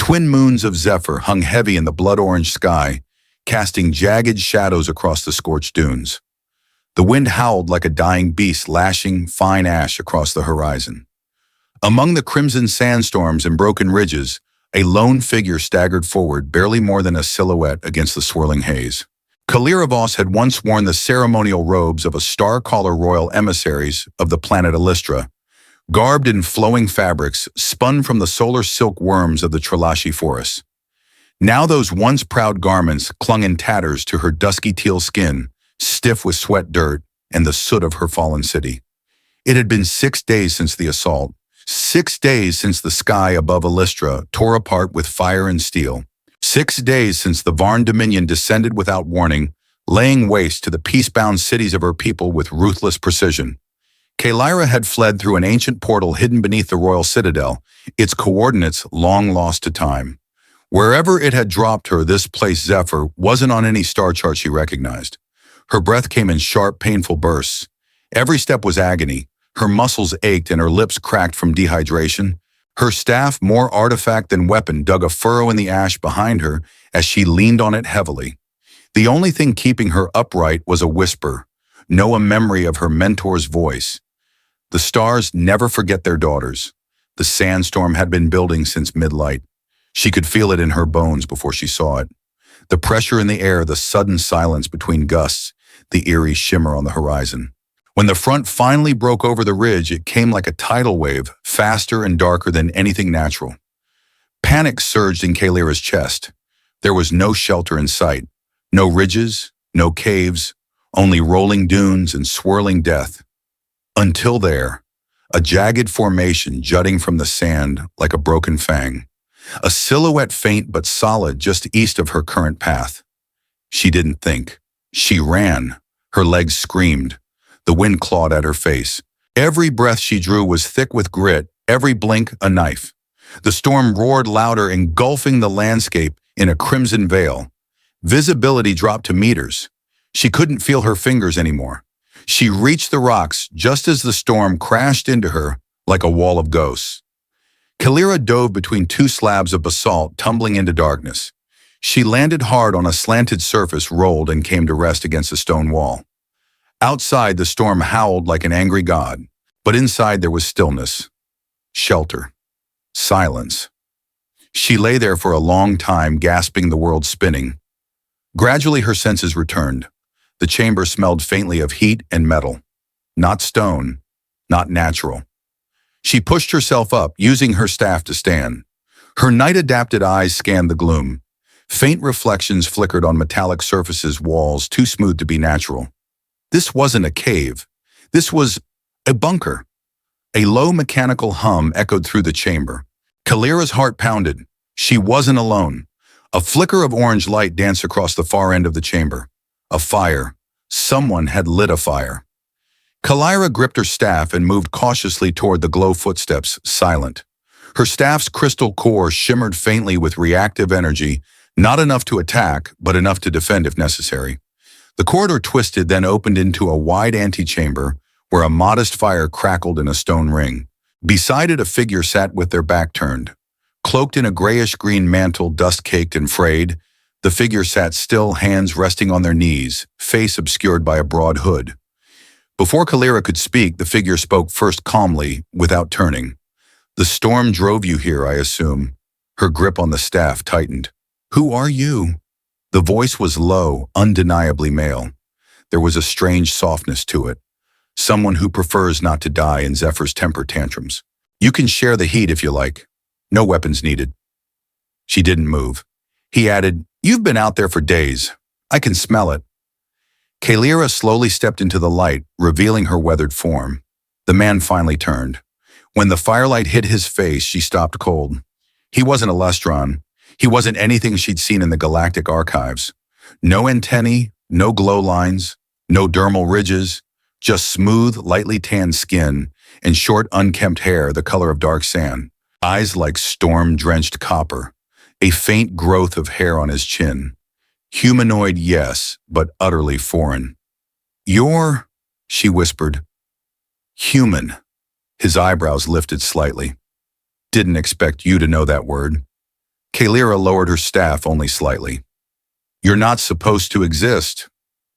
Twin moons of Zephyr hung heavy in the blood-orange sky, casting jagged shadows across the scorched dunes. The wind howled like a dying beast, lashing fine ash across the horizon. Among the crimson sandstorms and broken ridges, a lone figure staggered forward, barely more than a silhouette against the swirling haze. Kalira had once worn the ceremonial robes of a star-caller royal emissaries of the planet Illustra, garbed in flowing fabrics spun from the solar silk worms of the Tralashi forests. Now those once proud garments clung in tatters to her dusky teal skin, stiff with sweat dirt and the soot of her fallen city. It had been 6 days since the assault, 6 days since the sky above Illustra tore apart with fire and steel, 6 days since the Varn Dominion descended without warning, laying waste to the peace-bound cities of her people with ruthless precision. Kalira had fled through an ancient portal hidden beneath the royal citadel, its coordinates long lost to time. Wherever it had dropped her, this place, Zephyr, wasn't on any star chart she recognized. Her breath came in sharp, painful bursts. Every step was agony. Her muscles ached and her lips cracked from dehydration. Her staff, more artifact than weapon, dug a furrow in the ash behind her as she leaned on it heavily. The only thing keeping her upright was a whisper, a memory of her mentor's voice. The stars never forget their daughters. The sandstorm had been building since midlight. She could feel it in her bones before she saw it. The pressure in the air, the sudden silence between gusts, the eerie shimmer on the horizon. When the front finally broke over the ridge, it came like a tidal wave, faster and darker than anything natural. Panic surged in Kalira's chest. There was no shelter in sight. No ridges, no caves, only rolling dunes and swirling death. Until there, a jagged formation jutting from the sand like a broken fang. A silhouette faint but solid just east of her current path. She didn't think. She ran. Her legs screamed. The wind clawed at her face. Every breath she drew was thick with grit, every blink a knife. The storm roared louder, engulfing the landscape in a crimson veil. Visibility dropped to meters. She couldn't feel her fingers anymore. She reached the rocks just as the storm crashed into her like a wall of ghosts. Kalira dove between two slabs of basalt, tumbling into darkness. She landed hard on a slanted surface, rolled, and came to rest against a stone wall. Outside, the storm howled like an angry god, but inside there was stillness, shelter, silence. She lay there for a long time, gasping, the world spinning. Gradually, her senses returned. The chamber smelled faintly of heat and metal. Not stone, not natural. She pushed herself up, using her staff to stand. Her night-adapted eyes scanned the gloom. Faint reflections flickered on metallic surfaces, walls too smooth to be natural. This wasn't a cave. This was a bunker. A low mechanical hum echoed through the chamber. Kalira's heart pounded. She wasn't alone. A flicker of orange light danced across the far end of the chamber. A fire. Someone had lit a fire. Kalira gripped her staff and moved cautiously toward the glow footsteps, silent. Her staff's crystal core shimmered faintly with reactive energy, not enough to attack, but enough to defend if necessary. The corridor twisted, then opened into a wide antechamber where a modest fire crackled in a stone ring. Beside it, a figure sat with their back turned. Cloaked in a grayish-green mantle, dust-caked and frayed, the figure sat still, hands resting on their knees, face obscured by a broad hood. Before Kalira could speak, the figure spoke first calmly, without turning. "The storm drove you here, I assume." Her grip on the staff tightened. "Who are you?" The voice was low, undeniably male. There was a strange softness to it. Someone who prefers not to die in Zephyr's temper tantrums. "You can share the heat if you like. No weapons needed." She didn't move. He added, "You've been out there for days. I can smell it." Kalira slowly stepped into the light, revealing her weathered form. The man finally turned. When the firelight hit his face, she stopped cold. He wasn't a Lestron. He wasn't anything she'd seen in the galactic archives. No antennae, no glow lines, no dermal ridges, just smooth, lightly tanned skin and short, unkempt hair the color of dark sand. Eyes like storm-drenched copper. A faint growth of hair on his chin. Humanoid, yes, but utterly foreign. "You're," she whispered. "Human." His eyebrows lifted slightly. "Didn't expect you to know that word." Kalira lowered her staff only slightly. You're not supposed to exist.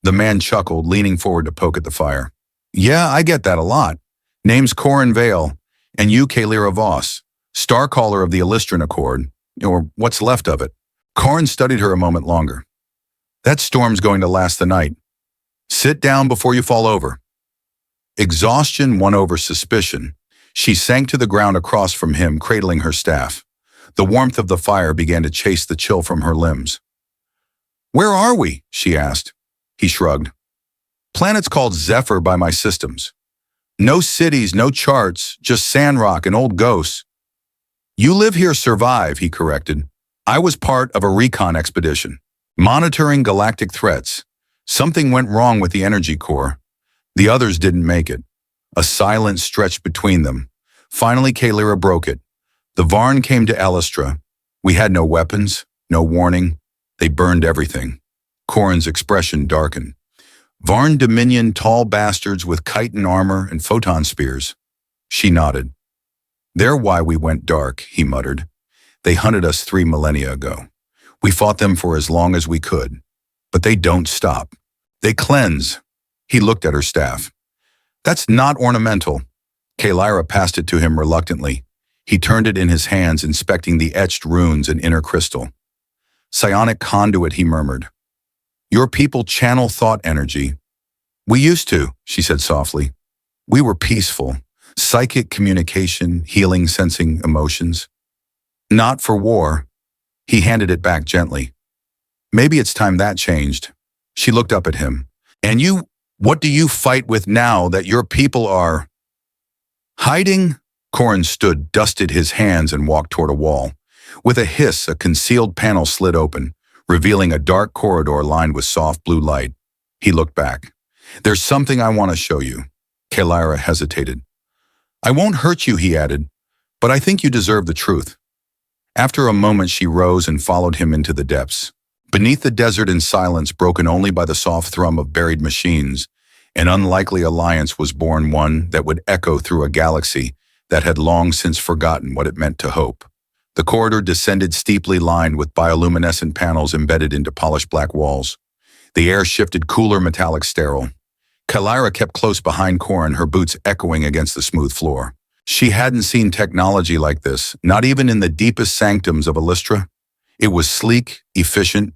The man chuckled, leaning forward to poke at the fire. Yeah, I get that a lot. Name's Corin Vale, and you Kalira Voss, Starcaller of the Illustran Accord, or what's left of it. Corin studied her a moment longer. That storm's going to last the night. Sit down before you fall over. Exhaustion won over suspicion. She sank to the ground across from him, cradling her staff. The warmth of the fire began to chase the chill from her limbs. Where are we? She asked. He shrugged. Planet's called Zephyr by my systems. No cities, no charts, just sandrock and old ghosts. You live here, survive, he corrected. I was part of a recon expedition, monitoring galactic threats. Something went wrong with the energy core. The others didn't make it. A silence stretched between them. Finally, Kalira broke it. The Varn came to Elistra. We had no weapons, no warning. They burned everything. Corin's expression darkened. Varn Dominion, tall bastards with chitin armor and photon spears. She nodded. They're why we went dark, he muttered. They hunted us 3 millennia ago. We fought them for as long as we could. But they don't stop. They cleanse. He looked at her staff. That's not ornamental. Kalira passed it to him reluctantly. He turned it in his hands, inspecting the etched runes and inner crystal. Psionic conduit, he murmured. Your people channel thought energy. We used to, she said softly. We were peaceful. Psychic communication, healing, sensing emotions. Not for war. He handed it back gently. Maybe it's time that changed. She looked up at him. And you, what do you fight with now that your people are hiding? Corin stood, dusted his hands, and walked toward a wall. With a hiss, a concealed panel slid open, revealing a dark corridor lined with soft blue light. He looked back. There's something I want to show you. Kalira hesitated. I won't hurt you, he added, but I think you deserve the truth. After a moment, she rose and followed him into the depths. Beneath the desert in silence, broken only by the soft thrum of buried machines, an unlikely alliance was born, one that would echo through a galaxy that had long since forgotten what it meant to hope. The corridor descended steeply, lined with bioluminescent panels embedded into polished black walls. The air shifted, cooler, metallic, sterile. Kalira kept close behind Corin, her boots echoing against the smooth floor. She hadn't seen technology like this, not even in the deepest sanctums of Illustra. It was sleek, efficient,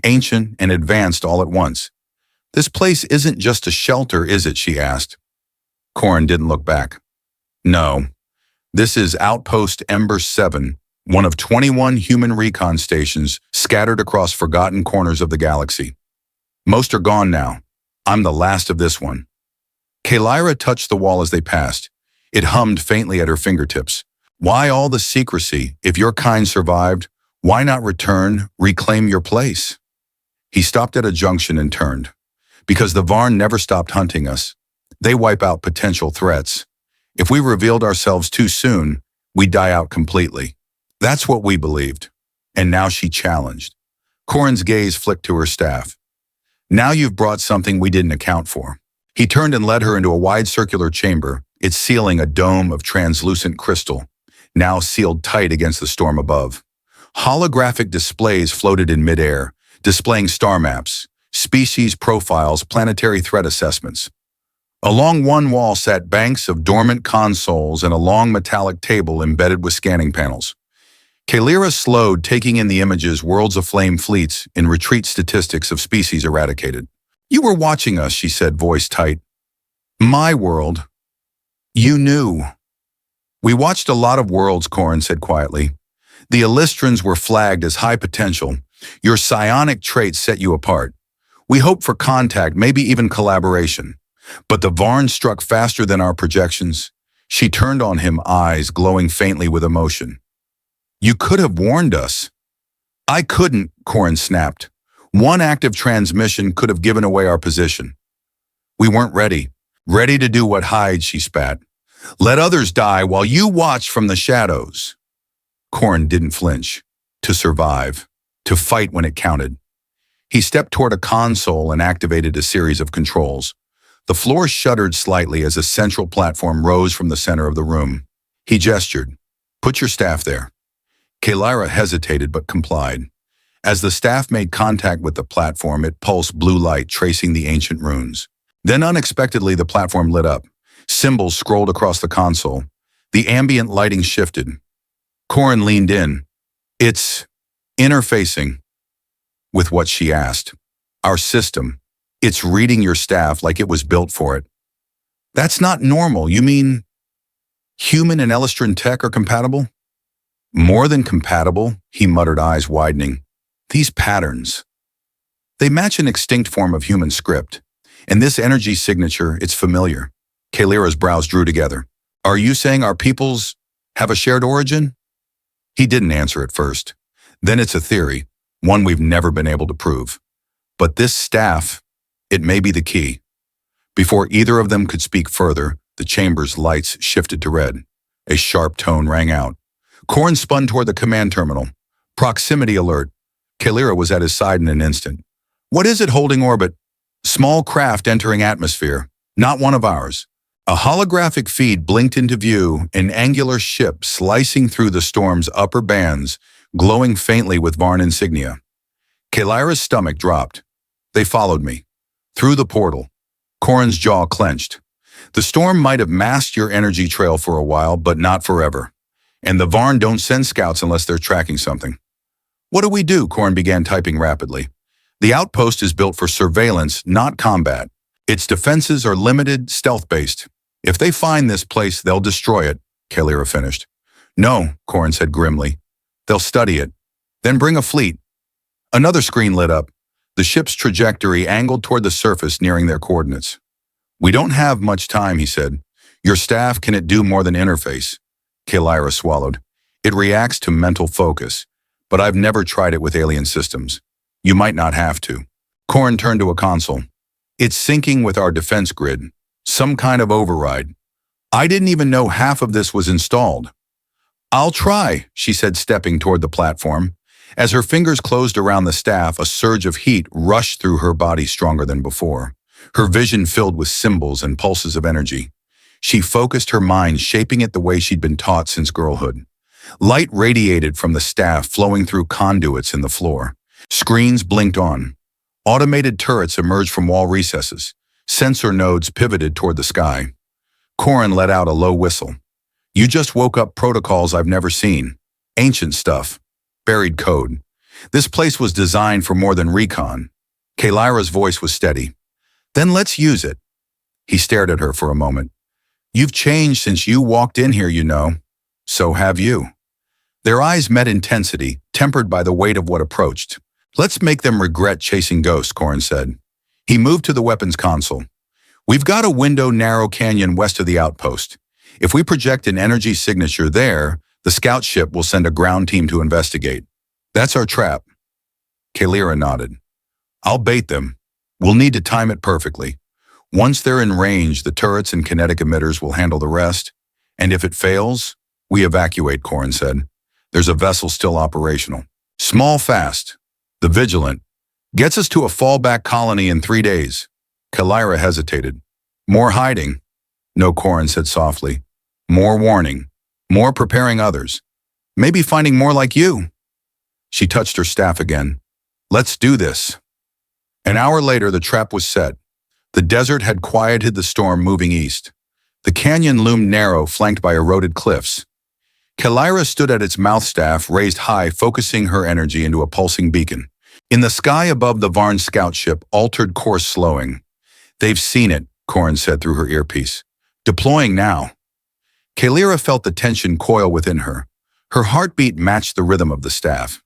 ancient, and advanced all at once. This place isn't just a shelter, is it? She asked. Corin didn't look back. No. This is Outpost Ember 7, one of 21 human recon stations scattered across forgotten corners of the galaxy. Most are gone now. I'm the last of this one. Kalira touched the wall as they passed. It hummed faintly at her fingertips. Why all the secrecy? If your kind survived, why not return, reclaim your place? He stopped at a junction and turned. Because the Varn never stopped hunting us. They wipe out potential threats. If we revealed ourselves too soon, we'd die out completely. That's what we believed. And now she challenged. Corin's gaze flicked to her staff. Now you've brought something we didn't account for. He turned and led her into a wide circular chamber, its ceiling a dome of translucent crystal, now sealed tight against the storm above. Holographic displays floated in midair, displaying star maps, species profiles, planetary threat assessments. Along one wall sat banks of dormant consoles and a long metallic table embedded with scanning panels. Kalira slowed, taking in the images, worlds aflame, fleets, in retreat, statistics of species eradicated. You were watching us, she said, voice tight. My world. You knew. We watched a lot of worlds, Corin said quietly. The Illustrans were flagged as high potential. Your psionic traits set you apart. We hoped for contact, maybe even collaboration. But the Varn struck faster than our projections. She turned on him, eyes glowing faintly with emotion. You could have warned us. I couldn't, Corin snapped. One active transmission could have given away our position. We weren't ready. Ready to do what hides, she spat. Let others die while you watch from the shadows. Corin didn't flinch. To survive. To fight when it counted. He stepped toward a console and activated a series of controls. The floor shuddered slightly as a central platform rose from the center of the room. He gestured. Put your staff there. Kalyra hesitated but complied. As the staff made contact with the platform, it pulsed blue light tracing the ancient runes. Then unexpectedly, the platform lit up. Symbols scrolled across the console. The ambient lighting shifted. Corin leaned in. It's interfacing with what she asked. Our system. It's reading your staff like it was built for it. That's not normal. You mean human and Elistran tech are compatible? More than compatible, he muttered, eyes widening. These patterns. They match an extinct form of human script. And this energy signature, it's familiar. Kalyra's brows drew together. Are you saying our peoples have a shared origin? He didn't answer at first. Then it's a theory, one we've never been able to prove. But this staff, it may be the key. Before either of them could speak further, the chamber's lights shifted to red. A sharp tone rang out. Corin spun toward the command terminal. Proximity alert. Kalyra was at his side in an instant. What is it holding orbit? Small craft entering atmosphere. Not one of ours. A holographic feed blinked into view, an angular ship slicing through the storm's upper bands, glowing faintly with Varn insignia. Kalyra's stomach dropped. They followed me. Through the portal. Corin's jaw clenched. The storm might have masked your energy trail for a while, but not forever. And the Varn don't send scouts unless they're tracking something. What do we do? Corin began typing rapidly. The outpost is built for surveillance, not combat. Its defenses are limited, stealth-based. If they find this place, they'll destroy it, Kalyra finished. No, Corin said grimly. They'll study it. Then bring a fleet. Another screen lit up. The ship's trajectory angled toward the surface, nearing their coordinates. We don't have much time, he said. Your staff, can it do more than interface? Kalyra swallowed. It reacts to mental focus, but I've never tried it with alien systems. You might not have to. Corin turned to a console. It's syncing with our defense grid. Some kind of override. I didn't even know half of this was installed. I'll try, she said, stepping toward the platform. As her fingers closed around the staff, a surge of heat rushed through her body stronger than before. Her vision filled with symbols and pulses of energy. She focused her mind, shaping it the way she'd been taught since girlhood. Light radiated from the staff, flowing through conduits in the floor. Screens blinked on. Automated turrets emerged from wall recesses. Sensor nodes pivoted toward the sky. Corin let out a low whistle. You just woke up protocols I've never seen. Ancient stuff. Buried code. This place was designed for more than recon. Kalyra's voice was steady. Then let's use it. He stared at her for a moment. You've changed since you walked in here, you know. So have you. Their eyes met intensity, tempered by the weight of what approached. Let's make them regret chasing ghosts, Corin said. He moved to the weapons console. We've got a window narrow canyon west of the outpost. If we project an energy signature there, the scout ship will send a ground team to investigate. That's our trap. Kalyra nodded. I'll bait them. We'll need to time it perfectly. Once they're in range, the turrets and kinetic emitters will handle the rest. And if it fails, we evacuate, Corin said. There's a vessel still operational. Small fast. The Vigilant. Gets us to a fallback colony in 3 days. Kalyra hesitated. More hiding. No, Corin said softly. More warning. More preparing others. Maybe finding more like you. She touched her staff again. Let's do this. An hour later, the trap was set. The desert had quieted the storm moving east. The canyon loomed narrow, flanked by eroded cliffs. Kalyra stood at its mouth staff, raised high, focusing her energy into a pulsing beacon. In the sky above, the Varn scout ship altered course, slowing. They've seen it, Corin said through her earpiece. Deploying now. Kalyra felt the tension coil within her. Her heartbeat matched the rhythm of the staff.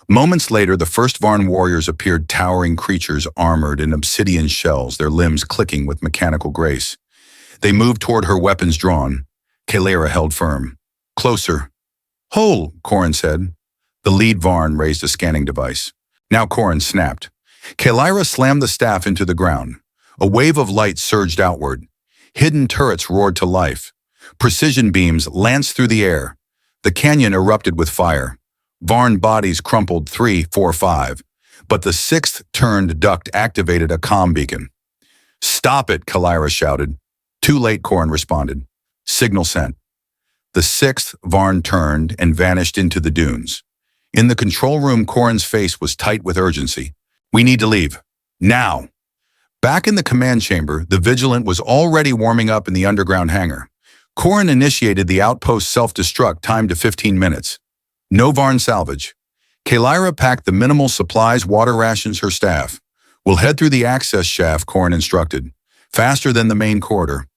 Moments later, the first Varn warriors appeared, towering creatures armored in obsidian shells, their limbs clicking with mechanical grace. They moved toward her, weapons drawn. Kalyra held firm. Closer. Hole, Corin said. The lead Varn raised a scanning device. Now Corin snapped. Kalyra slammed the staff into the ground. A wave of light surged outward. Hidden turrets roared to life. Precision beams lanced through the air. The canyon erupted with fire. Varn bodies crumpled 3, 4, 5. But the 6th turned duct activated a comm beacon. Stop it, Kalyra shouted. Too late, Corin responded. Signal sent. The sixth, Varn turned and vanished into the dunes. In the control room, Corin's face was tight with urgency. "We need to leave. Now!" Back in the command chamber, the Vigilant was already warming up in the underground hangar. Corin initiated the outpost self-destruct, timed to 15 minutes. No Varn salvage. Kalyra packed the minimal supplies, water rations, her staff. "We'll head through the access shaft," Corin instructed. "Faster than the main corridor."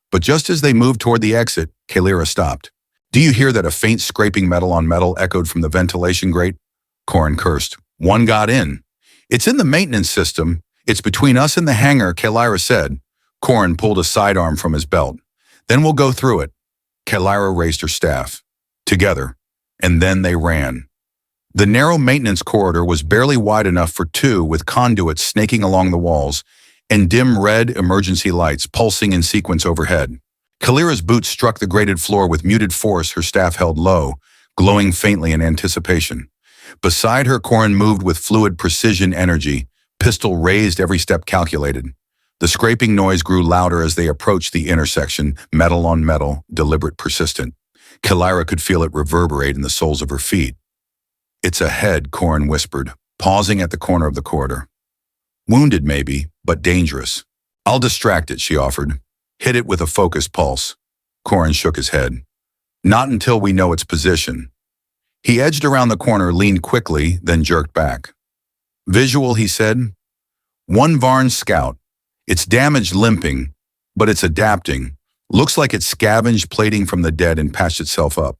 But just as they moved toward the exit, Kalyra stopped. "Do you hear that?" A faint scraping metal on metal echoed from the ventilation grate. Corin cursed. "One got in." "It's in the maintenance system. It's between us and the hangar," Kalyra said. Corin pulled a sidearm from his belt. "Then we'll go through it." Kalyra raised her staff. Together. And then they ran. The narrow maintenance corridor was barely wide enough for two, with conduits snaking along the walls and dim red emergency lights pulsing in sequence overhead. Kalyra's boots struck the grated floor with muted force, her staff held low, glowing faintly in anticipation. Beside her, Corin moved with fluid precision energy, pistol raised, every step calculated. The scraping noise grew louder as they approached the intersection, metal on metal, deliberate, persistent. Kalyra could feel it reverberate in the soles of her feet. "It's ahead," Corin whispered, pausing at the corner of the corridor. "Wounded maybe, but dangerous." "I'll distract it," she offered. "Hit it with a focused pulse." Corin shook his head. "Not until we know its position." He edged around the corner, leaned quickly, then jerked back. "Visual," he said. "One Varn scout. It's damaged, limping, but it's adapting. Looks like it scavenged plating from the dead and patched itself up."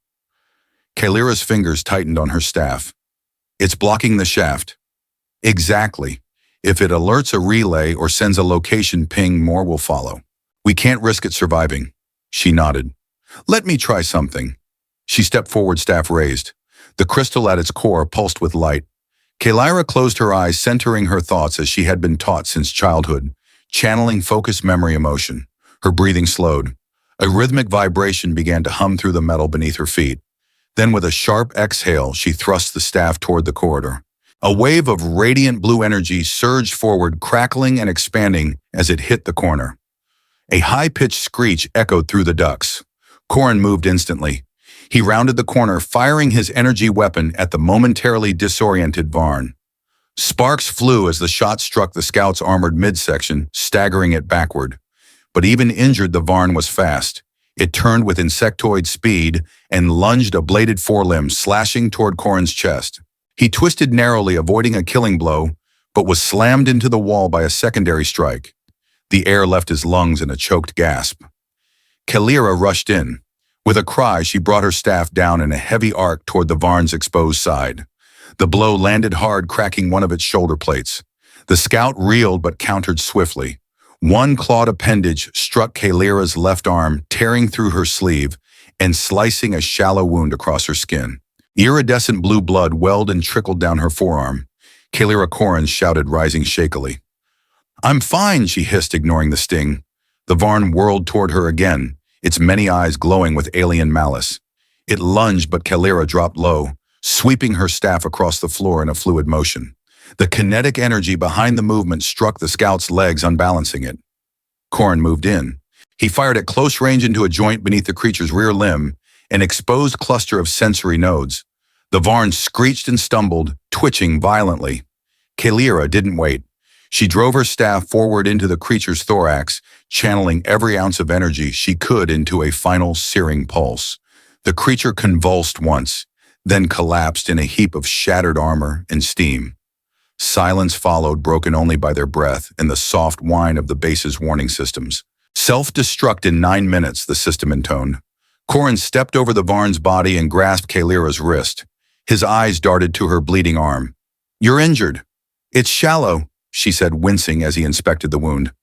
Kalyra's fingers tightened on her staff. "It's blocking the shaft." "Exactly. If it alerts a relay or sends a location ping, more will follow. We can't risk it surviving." She nodded. "Let me try something." She stepped forward, staff raised. The crystal at its core pulsed with light. Kalyra closed her eyes, centering her thoughts as she had been taught since childhood, channeling focused memory emotion. Her breathing slowed. A rhythmic vibration began to hum through the metal beneath her feet. Then with a sharp exhale, she thrust the staff toward the corridor. A wave of radiant blue energy surged forward, crackling and expanding as it hit the corner. A high-pitched screech echoed through the ducts. Corin moved instantly. He rounded the corner, firing his energy weapon at the momentarily disoriented Varn. Sparks flew as the shot struck the scout's armored midsection, staggering it backward. But even injured, the Varn was fast. It turned with insectoid speed and lunged a bladed forelimb, slashing toward Corin's chest. He twisted narrowly, avoiding a killing blow, but was slammed into the wall by a secondary strike. The air left his lungs in a choked gasp. Kalyra rushed in. With a cry, she brought her staff down in a heavy arc toward the Varn's exposed side. The blow landed hard, cracking one of its shoulder plates. The scout reeled but countered swiftly. One clawed appendage struck Kalyra's left arm, tearing through her sleeve and slicing a shallow wound across her skin. Iridescent blue blood welled and trickled down her forearm. Kalyra Corin shouted, rising shakily. "I'm fine," she hissed, ignoring the sting. The Varn whirled toward her again, its many eyes glowing with alien malice. It lunged, but Kalyra dropped low, sweeping her staff across the floor in a fluid motion. The kinetic energy behind the movement struck the scout's legs, unbalancing it. Corin moved in. He fired at close range into a joint beneath the creature's rear limb, an exposed cluster of sensory nodes. The Varn screeched and stumbled, twitching violently. Kalyra didn't wait. She drove her staff forward into the creature's thorax, channeling every ounce of energy she could into a final searing pulse. The creature convulsed once, then collapsed in a heap of shattered armor and steam. Silence followed, broken only by their breath and the soft whine of the base's warning systems. "Self-destruct in 9 minutes," the system intoned. Corin stepped over the Varn's body and grasped Kalyra's wrist. His eyes darted to her bleeding arm. "You're injured." "It's shallow," she said, wincing as he inspected the wound.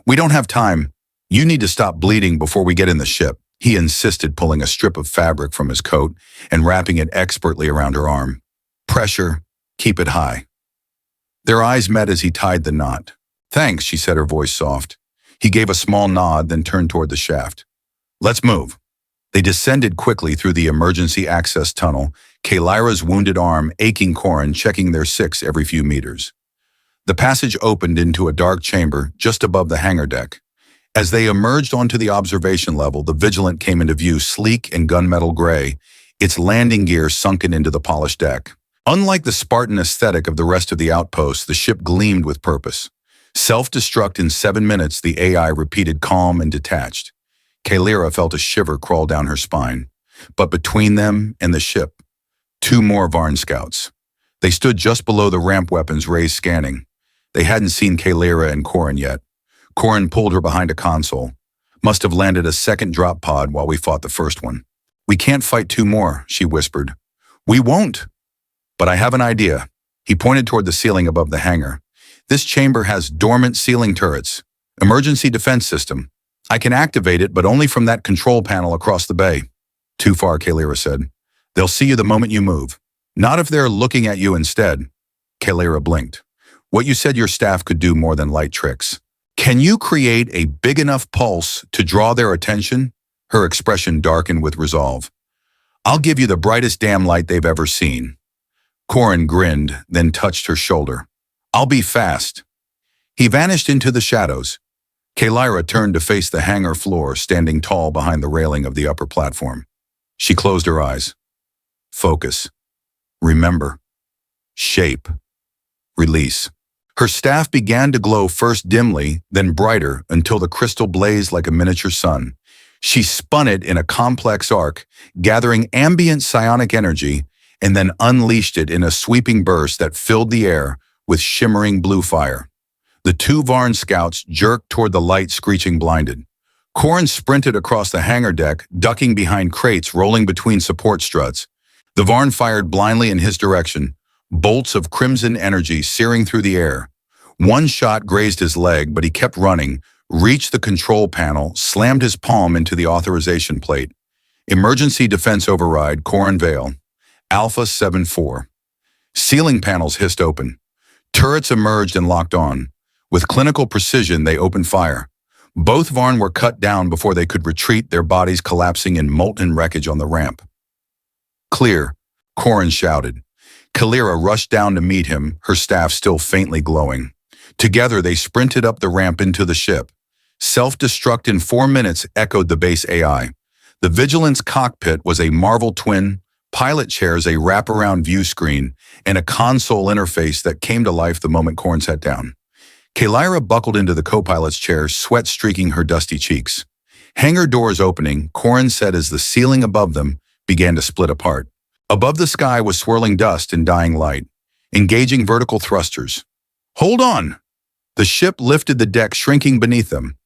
"We don't have time. You need to stop bleeding before we get in the ship," he insisted, pulling a strip of fabric from his coat and wrapping it expertly around her arm. "Pressure. Keep it high." Their eyes met as he tied the knot. "Thanks," she said, her voice soft. He gave a small nod, then turned toward the shaft. "Let's move." They descended quickly through the emergency access tunnel, Kalyra's wounded arm aching, Corin checking their 6 every few meters. The passage opened into a dark chamber just above the hangar deck. As they emerged onto the observation level, the Vigilant came into view, sleek and gunmetal gray, its landing gear sunken into the polished deck. Unlike the Spartan aesthetic of the rest of the outpost, the ship gleamed with purpose. Self-destruct in 7 minutes, the AI repeated, calm and detached. Kalira felt a shiver crawl down her spine. But between them and the ship, 2 more Varn scouts. They stood just below the ramp, weapons raised, scanning. They hadn't seen Kalira and Corin yet. Corin pulled her behind a console. Must have landed a second drop pod while we fought the first one. We can't fight 2 more, she whispered. We won't. But I have an idea. He pointed toward the ceiling above the hangar. This chamber has dormant ceiling turrets. Emergency defense system. I can activate it, but only from that control panel across the bay. Too far, Kalira said. They'll see you the moment you move. Not if they're looking at you instead. Kalira blinked. What you said your staff could do more than light tricks. Can you create a big enough pulse to draw their attention? Her expression darkened with resolve. I'll give you the brightest damn light they've ever seen. Corin grinned, then touched her shoulder. I'll be fast. He vanished into the shadows. Kalira turned to face the hangar floor, standing tall behind the railing of the upper platform. She closed her eyes. Focus. Remember. Shape. Release. Her staff began to glow, first dimly, then brighter, until the crystal blazed like a miniature sun. She spun it in a complex arc, gathering ambient psionic energy, and then unleashed it in a sweeping burst that filled the air with shimmering blue fire. The 2 Varn scouts jerked toward the light, screeching, blinded. Corin sprinted across the hangar deck, ducking behind crates rolling between support struts. The Varn fired blindly in his direction, bolts of crimson energy searing through the air. One shot grazed his leg, but he kept running, reached the control panel, slammed his palm into the authorization plate. Emergency defense override, Corin Vale. Alpha 7-4. Ceiling panels hissed open. Turrets emerged and locked on. With clinical precision, they opened fire. Both Varn were cut down before they could retreat, their bodies collapsing in molten wreckage on the ramp. Clear, Corin shouted. Kalira rushed down to meet him, her staff still faintly glowing. Together, they sprinted up the ramp into the ship. Self-destruct in 4 minutes, echoed the base AI. The Vigilance cockpit was a Marvel twin, pilot chairs, a wraparound view screen, and a console interface that came to life the moment Corin sat down. Kalira buckled into the co-pilot's chair, sweat streaking her dusty cheeks. Hangar doors opening, Corin said as the ceiling above them began to split apart. Above the sky was swirling dust and dying light, engaging vertical thrusters. Hold on! The ship lifted the deck, shrinking beneath them.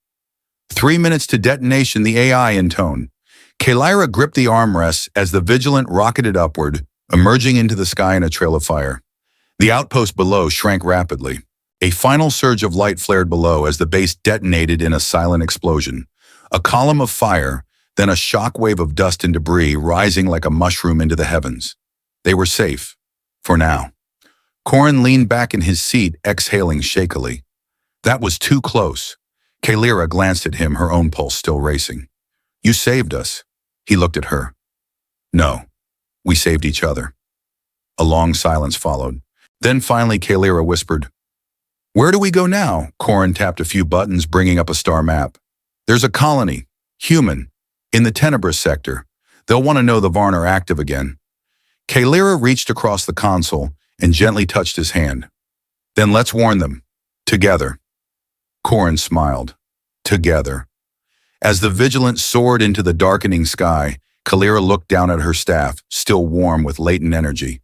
3 minutes to detonation, the AI intoned. Kalira gripped the armrests as the Vigilant rocketed upward, emerging into the sky in a trail of fire. The outpost below shrank rapidly. A final surge of light flared below as the base detonated in a silent explosion. A column of fire, then a shockwave of dust and debris rising like a mushroom into the heavens. They were safe. For now. Corin leaned back in his seat, exhaling shakily. That was too close. Kalira glanced at him, her own pulse still racing. You saved us. He looked at her. No, we saved each other. A long silence followed. Then finally Kalira whispered, Where do we go now? Corin tapped a few buttons, bringing up a star map. There's a colony, human, in the Tenebris sector. They'll want to know the Varn are active again. Kalira reached across the console and gently touched his hand. Then let's warn them. Together. Corin smiled. Together. As the Vigilant soared into the darkening sky, Kalira looked down at her staff, still warm with latent energy.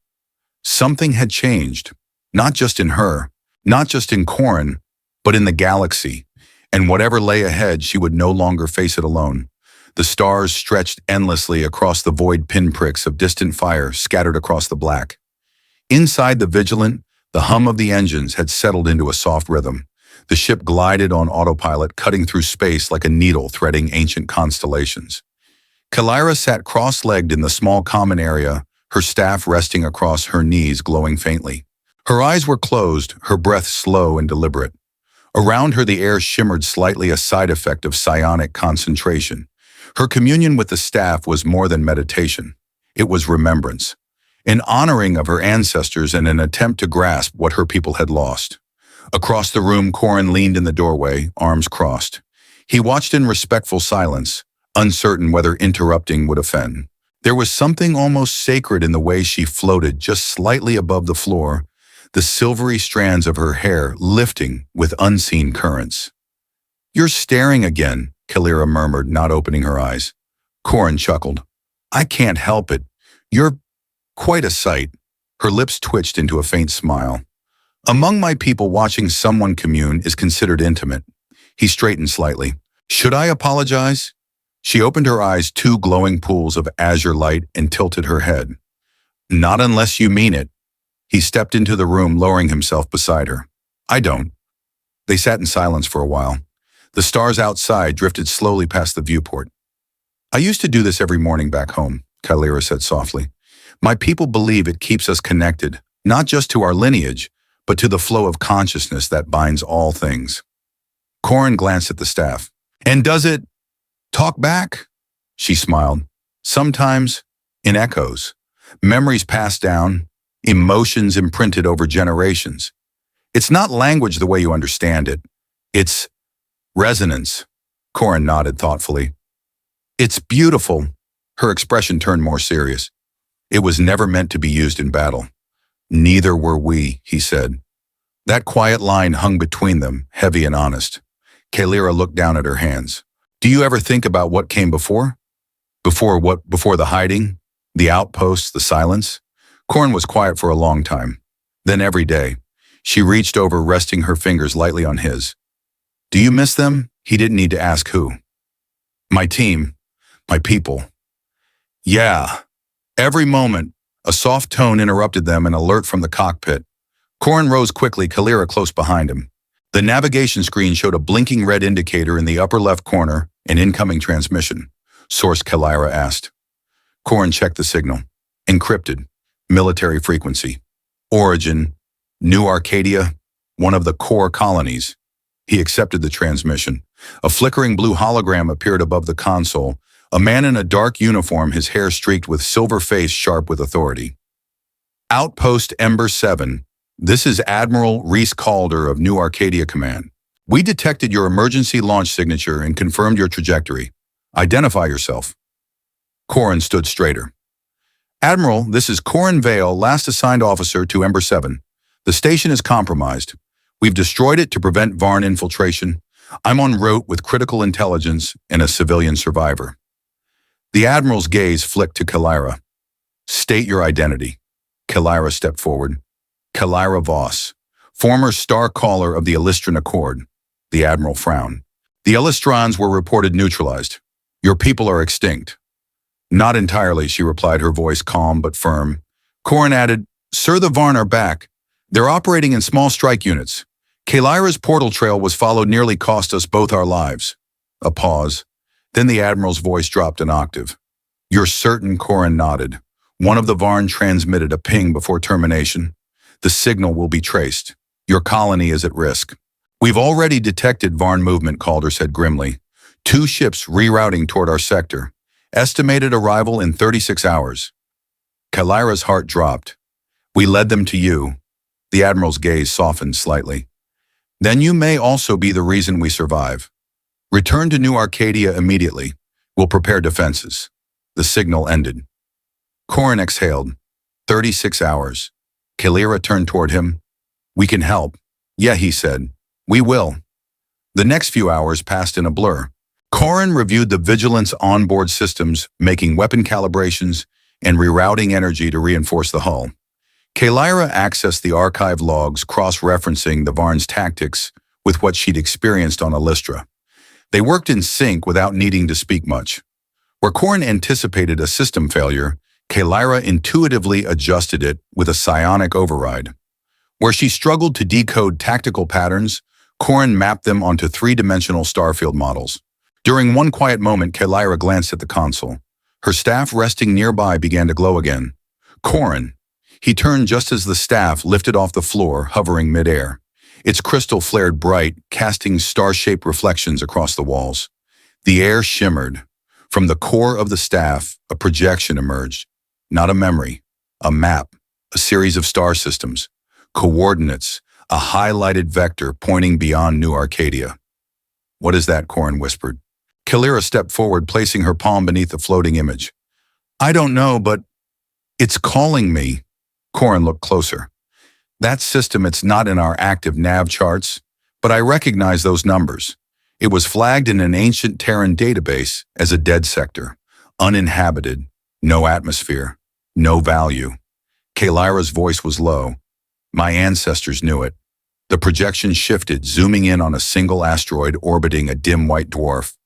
Something had changed, not just in her, not just in Corin, but in the galaxy, and whatever lay ahead, she would no longer face it alone. The stars stretched endlessly across the void, pinpricks of distant fire scattered across the black. Inside the Vigilant, the hum of the engines had settled into a soft rhythm. The ship glided on autopilot, cutting through space like a needle threading ancient constellations. Kalira sat cross-legged in the small common area, her staff resting across her knees, glowing faintly. Her eyes were closed, her breath slow and deliberate. Around her the air shimmered slightly, a side effect of psionic concentration. Her communion with the staff was more than meditation. It was remembrance, an honoring of her ancestors and an attempt to grasp what her people had lost. Across the room, Corin leaned in the doorway, arms crossed. He watched in respectful silence, uncertain whether interrupting would offend. There was something almost sacred in the way she floated just slightly above the floor, the silvery strands of her hair lifting with unseen currents. "You're staring again," Kalira murmured, not opening her eyes. Corin chuckled. "I can't help it. You're quite a sight." Her lips twitched into a faint smile. "Among my people, watching someone commune is considered intimate." He straightened slightly. "Should I apologize?" She opened her eyes, two glowing pools of azure light, and tilted her head. "Not unless you mean it." He stepped into the room, lowering himself beside her. "I don't." They sat in silence for a while. The stars outside drifted slowly past the viewport. "I used to do this every morning back home," Kalira said softly. "My people believe it keeps us connected, not just to our lineage, but to the flow of consciousness that binds all things." Corin glanced at the staff. "And does it talk back?" She smiled. "Sometimes, in echoes. Memories passed down, emotions imprinted over generations. It's not language the way you understand it. It's resonance." Corin nodded thoughtfully. "It's beautiful." Her expression turned more serious. "It was never meant to be used in battle." "Neither were we," he said. That quiet line hung between them, heavy and honest. Kalira looked down at her hands. "Do you ever think about what came before? Before what? Before the hiding? The outposts? The silence?" Corin was quiet for a long time. Then every day, she reached over, resting her fingers lightly on his. "Do you miss them?" He didn't need to ask who. "My team. My people." "Yeah." Every moment, a soft tone interrupted them, an alert from the cockpit. Corin rose quickly, Kalira close behind him. The navigation screen showed a blinking red indicator in the upper left corner, an incoming transmission. "Source," Kalira asked. Corin checked the signal. "Encrypted. Military frequency. Origin. New Arcadia, one of the core colonies." He accepted the transmission. A flickering blue hologram appeared above the console, a man in a dark uniform, his hair streaked with silver, face sharp with authority. "Outpost Ember 7. This is Admiral Reese Calder of New Arcadia Command. We detected your emergency launch signature and confirmed your trajectory. Identify yourself." Corin stood straighter. "Admiral, this is Corin Vale, last assigned officer to Ember 7. The station is compromised. We've destroyed it to prevent Varn infiltration. I'm en route with critical intelligence and a civilian survivor." The Admiral's gaze flicked to Kalira. "State your identity." Kalira stepped forward. "Kalira Voss, former star caller of the Illustran Accord." The Admiral frowned. "The Illustrans were reported neutralized. Your people are extinct." "Not entirely," she replied, her voice calm but firm. Corin added, "Sir, the Varn are back. They're operating in small strike units. Kalira's portal trail was followed, nearly cost us both our lives." A pause. Then the Admiral's voice dropped an octave. "You're certain?" Corin nodded. "One of the Varn transmitted a ping before termination. The signal will be traced. Your colony is at risk." "We've already detected Varn movement," Calder said grimly. "2 ships rerouting toward our sector. Estimated arrival in 36 hours. Kalira's heart dropped. "We led them to you." The Admiral's gaze softened slightly. "Then you may also be the reason we survive. Return to New Arcadia immediately. We'll prepare defenses." The signal ended. Corin exhaled. 36 hours. Kalira turned toward him. "We can help." "Yeah," he said. "We will." The next few hours passed in a blur. Corin reviewed the Vigilance onboard systems, making weapon calibrations and rerouting energy to reinforce the hull. Kalira accessed the archive logs, cross-referencing the Varn's tactics with what she'd experienced on Illustra. They worked in sync without needing to speak much. Where Corin anticipated a system failure, Kalira intuitively adjusted it with a psionic override. Where she struggled to decode tactical patterns, Corin mapped them onto 3-dimensional starfield models. During one quiet moment, Kalira glanced at the console. Her staff resting nearby began to glow again. "Corin." He turned just as the staff lifted off the floor, hovering midair. Its crystal flared bright, casting star-shaped reflections across the walls. The air shimmered. From the core of the staff, a projection emerged. Not a memory, a map, a series of star systems, coordinates, a highlighted vector pointing beyond New Arcadia. What is that? Corin whispered. Kalira stepped forward, placing her palm beneath the floating image. I don't know, but it's calling me. Corin looked closer. That system, it's not in our active nav charts, but I recognize those numbers. It was flagged in an ancient Terran database as a dead sector, uninhabited, no atmosphere, no value. Kalira's voice was low. My ancestors knew it. The projection shifted, zooming in on a single asteroid orbiting a dim white dwarf.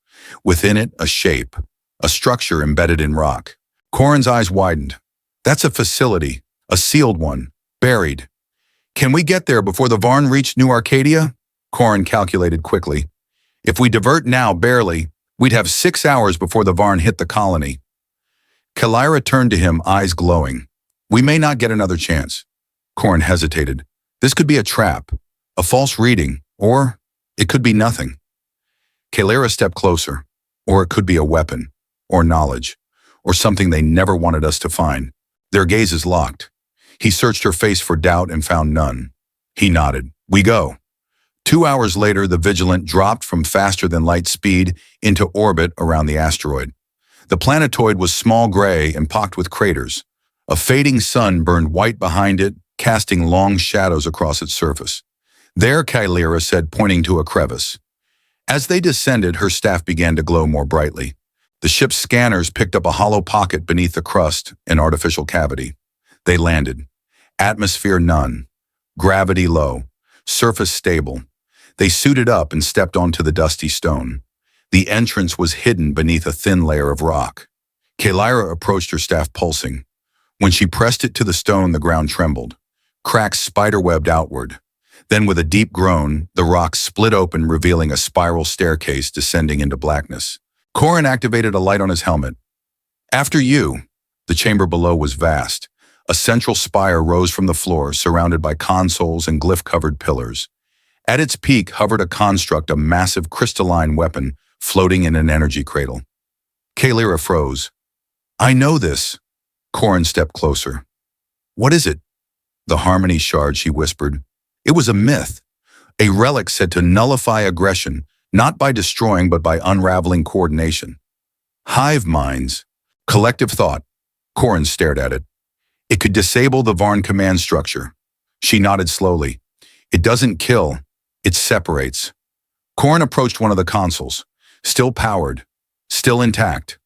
Within it, a shape, a structure embedded in rock. Corin's eyes widened. That's a facility, a sealed one, buried. Can we get there before the Varn reach New Arcadia? Corin calculated quickly. If we divert now, barely, we'd have 6 hours before the Varn hit the colony. Kalira turned to him, eyes glowing. We may not get another chance. Corin hesitated. This could be a trap, a false reading, or it could be nothing. Kalira stepped closer, or it could be a weapon, or knowledge, or something they never wanted us to find. Their gazes locked. He searched her face for doubt and found none. He nodded. We go. 2 hours later, the Vigilant dropped from faster-than-light speed into orbit around the asteroid. The planetoid was small gray and pocked with craters. A fading sun burned white behind it, casting long shadows across its surface. There, Kalira said, pointing to a crevice. As they descended, her staff began to glow more brightly. The ship's scanners picked up a hollow pocket beneath the crust, an artificial cavity. They landed. Atmosphere none. Gravity low. Surface stable. They suited up and stepped onto the dusty stone. The entrance was hidden beneath a thin layer of rock. Kalira approached her staff pulsing. When she pressed it to the stone, the ground trembled. Cracks spiderwebbed outward. Then with a deep groan, the rock split open, revealing a spiral staircase descending into blackness. Corin activated a light on his helmet. After you. The chamber below was vast. A central spire rose from the floor, surrounded by consoles and glyph-covered pillars. At its peak hovered a construct, a massive crystalline weapon floating in an energy cradle. Kalira froze. I know this. Corin stepped closer. What is it? The Harmony Shard, she whispered. It was a myth, a relic said to nullify aggression, not by destroying but by unraveling coordination. Hive minds, collective thought. Corin stared at it. It could disable the Varn command structure. She nodded slowly. It doesn't kill, it separates. Corin approached one of the consoles, still powered, still intact.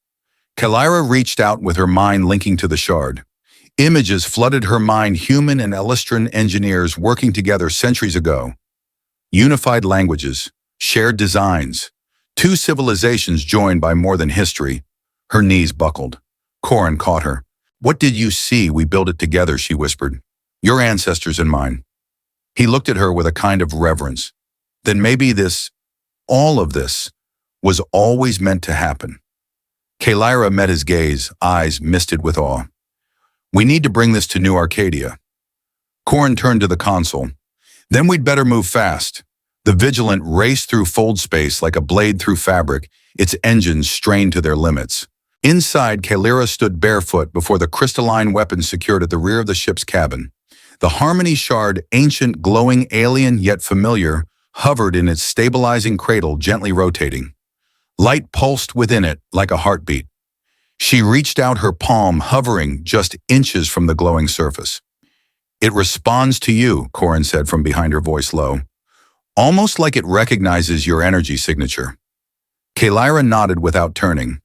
Kalira reached out with her mind linking to the shard. Images flooded her mind, human and Elistran engineers working together centuries ago. Unified languages, shared designs, 2 civilizations joined by more than history. Her knees buckled. Corin caught her. What did you see? We built it together, she whispered. Your ancestors and mine. He looked at her with a kind of reverence. Then maybe this, all of this, was always meant to happen. Kalira met his gaze, eyes misted with awe. We need to bring this to New Arcadia. Corin turned to the console. Then we'd better move fast. The Vigilant raced through fold space like a blade through fabric, its engines strained to their limits. Inside, Kalira stood barefoot before the crystalline weapon secured at the rear of the ship's cabin. The Harmony Shard, ancient, glowing, alien, yet familiar, hovered in its stabilizing cradle, gently rotating. Light pulsed within it like a heartbeat. She reached out her palm, hovering just inches from the glowing surface. It responds to you, Corin said from behind her voice low. Almost like it recognizes your energy signature. Kalira nodded without turning.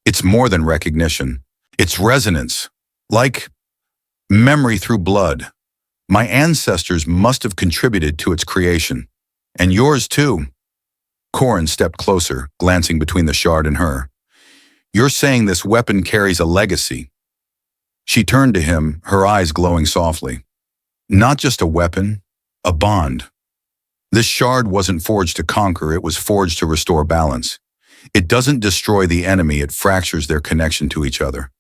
It's more than recognition. It's resonance. Like memory through blood. My ancestors must have contributed to its creation. And yours too. Corin stepped closer, glancing between the shard and her. You're saying this weapon carries a legacy. She turned to him, her eyes glowing softly. Not just a weapon, a bond. This shard wasn't forged to conquer, it was forged to restore balance. It doesn't destroy the enemy, it fractures their connection to each other.